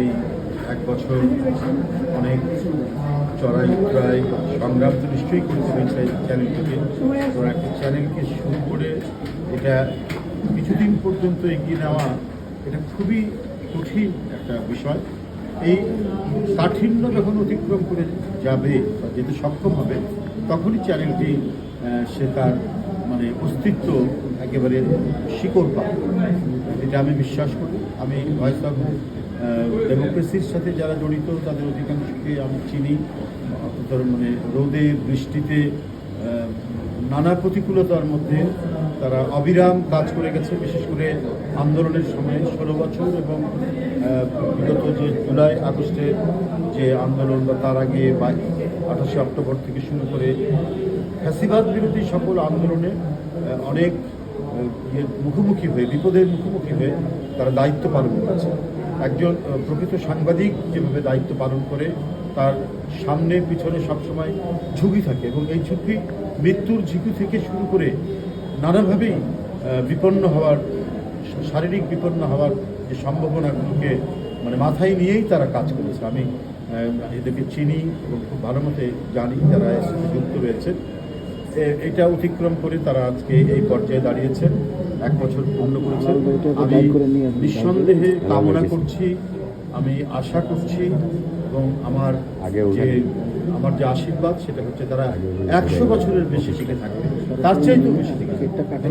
এই এক বছর অনেক চড়াই উতরাই সংগ্রাম তো নিশ্চয়ই করতে হয়েছে চ্যানেলটিকে। তো একটা চ্যানেলকে শুরু করে এটা কিছুদিন পর্যন্ত এগিয়ে নেওয়া এটা খুবই কঠিন একটা বিষয়। এই কাঠিন্য যখন অতিক্রম করে যাবে বা যেতে সক্ষম হবে তখনই চ্যানেলটি সে তার মানে অস্তিত্ব একেবারে শিকড় পাবে, এটা আমি বিশ্বাস করি। আমি ভয়েস অফ ডেমোক্রেসির সাথে যারা জড়িত তাদের অধিকাংশকে আমি চিনি। মানে রোদে বৃষ্টিতে নানা প্রতিকূলতার মধ্যে তারা অবিরাম কাজ করে গেছে, বিশেষ করে আন্দোলনের সময় 16 বছর এবং বিগত যে জুলাই আগস্টে যে আন্দোলন বা তার আগে 28শে অক্টোবর থেকে শুরু করে ফ্যাসিবাদ বিরোধী সকল আন্দোলনে অনেক মুখোমুখি হয়ে বিপদের মুখোমুখি হয়ে তারা দায়িত্ব পালন করেছে। একজন প্রকৃত সাংবাদিক যেভাবে দায়িত্ব পালন করে তার সামনে পিছনে সবসময় ঝুঁকি থাকে এবং এই ঝুঁকি মৃত্যুর ঝুঁকি থেকে শুরু করে নানাভাবেই বিপন্ন হওয়ার শারীরিক বিপন্ন হওয়ার যে সম্ভাবনাগুলোকে মানে মাথায় নিয়েই তারা কাজ করেছে। আমি এদেরকে চিনি এবং খুব ভালো মতে জানি যারা এর সাথে যুক্ত রয়েছে। এটা অতিক্রম করে তারা আজকে এই পর্যায়ে দাঁড়িয়েছেন, এক বছর পূর্ণ করেছেন। আমি নিঃসন্দেহে কামনা করছি, আমি আশা করছি এবং আমার যে আশীর্বাদ সেটা হচ্ছে তারা 100 বছরের বেশি টিকে থাকবে, তার চাইতেও বেশি টিকে থাকবে।